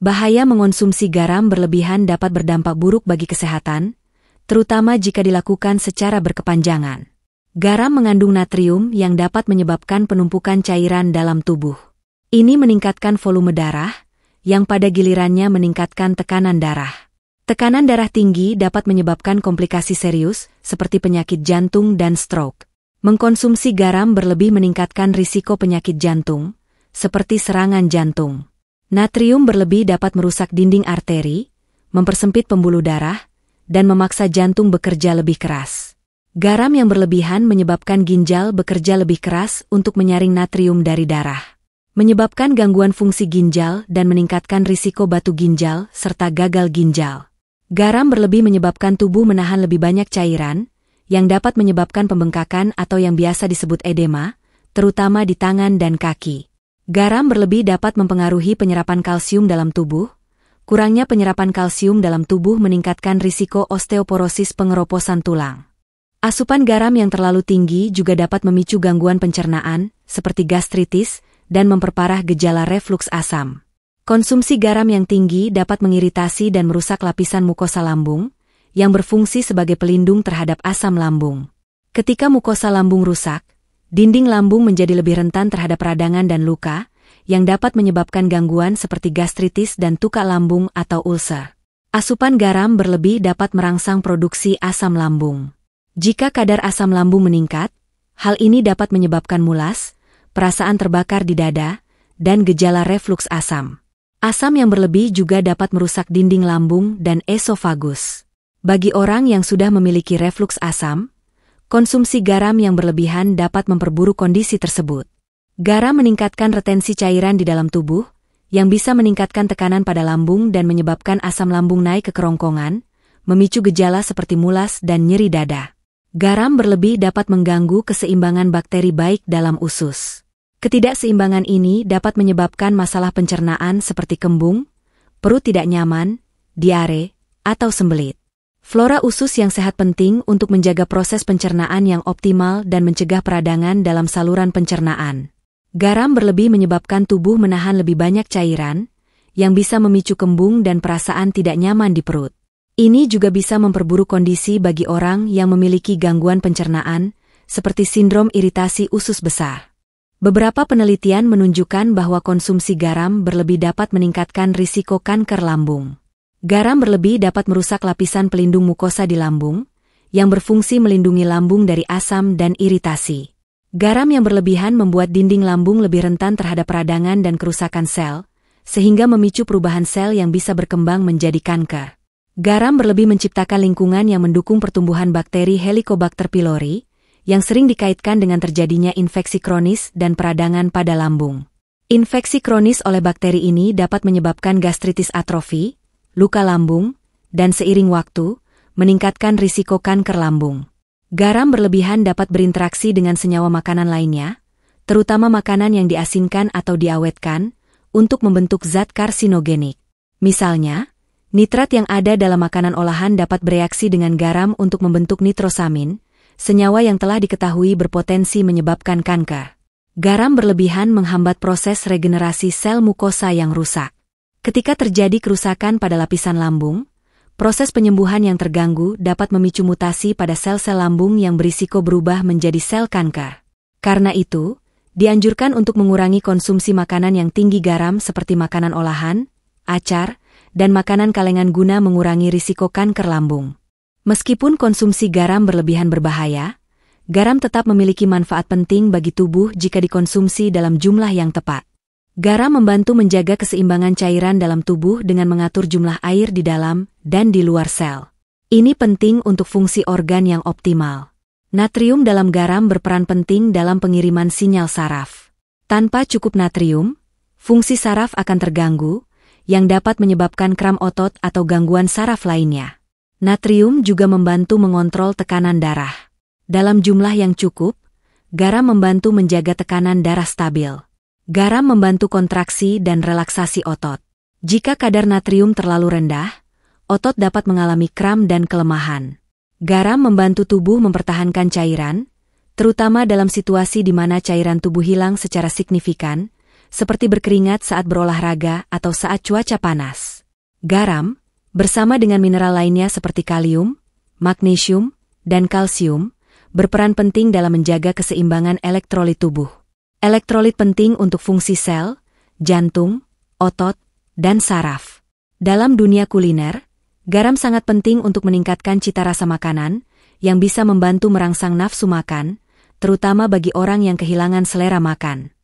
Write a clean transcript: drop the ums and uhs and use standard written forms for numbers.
Bahaya mengonsumsi garam berlebihan dapat berdampak buruk bagi kesehatan, terutama jika dilakukan secara berkepanjangan. Garam mengandung natrium yang dapat menyebabkan penumpukan cairan dalam tubuh. Ini meningkatkan volume darah, yang pada gilirannya meningkatkan tekanan darah. Tekanan darah tinggi dapat menyebabkan komplikasi serius, seperti penyakit jantung dan stroke. Mengkonsumsi garam berlebih meningkatkan risiko penyakit jantung, seperti serangan jantung. Natrium berlebih dapat merusak dinding arteri, mempersempit pembuluh darah, dan memaksa jantung bekerja lebih keras. Garam yang berlebihan menyebabkan ginjal bekerja lebih keras untuk menyaring natrium dari darah, menyebabkan gangguan fungsi ginjal dan meningkatkan risiko batu ginjal serta gagal ginjal. Garam berlebih menyebabkan tubuh menahan lebih banyak cairan, yang dapat menyebabkan pembengkakan atau yang biasa disebut edema, terutama di tangan dan kaki. Garam berlebih dapat mempengaruhi penyerapan kalsium dalam tubuh. Kurangnya penyerapan kalsium dalam tubuh meningkatkan risiko osteoporosis pengeroposan tulang. Asupan garam yang terlalu tinggi juga dapat memicu gangguan pencernaan, seperti gastritis, dan memperparah gejala refluks asam. Konsumsi garam yang tinggi dapat mengiritasi dan merusak lapisan mukosa lambung, yang berfungsi sebagai pelindung terhadap asam lambung. Ketika mukosa lambung rusak, dinding lambung menjadi lebih rentan terhadap radangan dan luka, yang dapat menyebabkan gangguan seperti gastritis dan tuka lambung atau ulcer. Asupan garam berlebih dapat merangsang produksi asam lambung. Jika kadar asam lambung meningkat, hal ini dapat menyebabkan mulas, perasaan terbakar di dada, dan gejala refluks asam. Asam yang berlebih juga dapat merusak dinding lambung dan esofagus. Bagi orang yang sudah memiliki refluks asam, konsumsi garam yang berlebihan dapat memperburuk kondisi tersebut. Garam meningkatkan retensi cairan di dalam tubuh, yang bisa meningkatkan tekanan pada lambung dan menyebabkan asam lambung naik ke kerongkongan, memicu gejala seperti mulas dan nyeri dada. Garam berlebih dapat mengganggu keseimbangan bakteri baik dalam usus. Ketidakseimbangan ini dapat menyebabkan masalah pencernaan seperti kembung, perut tidak nyaman, diare, atau sembelit. Flora usus yang sehat penting untuk menjaga proses pencernaan yang optimal dan mencegah peradangan dalam saluran pencernaan. Garam berlebih menyebabkan tubuh menahan lebih banyak cairan, yang bisa memicu kembung dan perasaan tidak nyaman di perut. Ini juga bisa memperburuk kondisi bagi orang yang memiliki gangguan pencernaan, seperti sindrom iritasi usus besar. Beberapa penelitian menunjukkan bahwa konsumsi garam berlebih dapat meningkatkan risiko kanker lambung. Garam berlebih dapat merusak lapisan pelindung mukosa di lambung, yang berfungsi melindungi lambung dari asam dan iritasi. Garam yang berlebihan membuat dinding lambung lebih rentan terhadap peradangan dan kerusakan sel, sehingga memicu perubahan sel yang bisa berkembang menjadi kanker. Garam berlebih menciptakan lingkungan yang mendukung pertumbuhan bakteri Helicobacter pylori, yang sering dikaitkan dengan terjadinya infeksi kronis dan peradangan pada lambung. Infeksi kronis oleh bakteri ini dapat menyebabkan gastritis atrofi, luka lambung, dan seiring waktu, meningkatkan risiko kanker lambung. Garam berlebihan dapat berinteraksi dengan senyawa makanan lainnya, terutama makanan yang diasinkan atau diawetkan, untuk membentuk zat karsinogenik. Misalnya, nitrat yang ada dalam makanan olahan dapat bereaksi dengan garam untuk membentuk nitrosamin, senyawa yang telah diketahui berpotensi menyebabkan kanker. Garam berlebihan menghambat proses regenerasi sel mukosa yang rusak. Ketika terjadi kerusakan pada lapisan lambung, proses penyembuhan yang terganggu dapat memicu mutasi pada sel-sel lambung yang berisiko berubah menjadi sel kanker. Karena itu, dianjurkan untuk mengurangi konsumsi makanan yang tinggi garam seperti makanan olahan, acar, dan makanan kalengan guna mengurangi risiko kanker lambung. Meskipun konsumsi garam berlebihan berbahaya, garam tetap memiliki manfaat penting bagi tubuh jika dikonsumsi dalam jumlah yang tepat. Garam membantu menjaga keseimbangan cairan dalam tubuh dengan mengatur jumlah air di dalam dan di luar sel. Ini penting untuk fungsi organ yang optimal. Natrium dalam garam berperan penting dalam pengiriman sinyal saraf. Tanpa cukup natrium, fungsi saraf akan terganggu, yang dapat menyebabkan kram otot atau gangguan saraf lainnya. Natrium juga membantu mengontrol tekanan darah. Dalam jumlah yang cukup, garam membantu menjaga tekanan darah stabil. Garam membantu kontraksi dan relaksasi otot. Jika kadar natrium terlalu rendah, otot dapat mengalami kram dan kelemahan. Garam membantu tubuh mempertahankan cairan, terutama dalam situasi di mana cairan tubuh hilang secara signifikan, seperti berkeringat saat berolahraga atau saat cuaca panas. Garam, bersama dengan mineral lainnya seperti kalium, magnesium, dan kalsium, berperan penting dalam menjaga keseimbangan elektrolit tubuh. Elektrolit penting untuk fungsi sel, jantung, otot, dan saraf. Dalam dunia kuliner, garam sangat penting untuk meningkatkan cita rasa makanan, yang bisa membantu merangsang nafsu makan, terutama bagi orang yang kehilangan selera makan.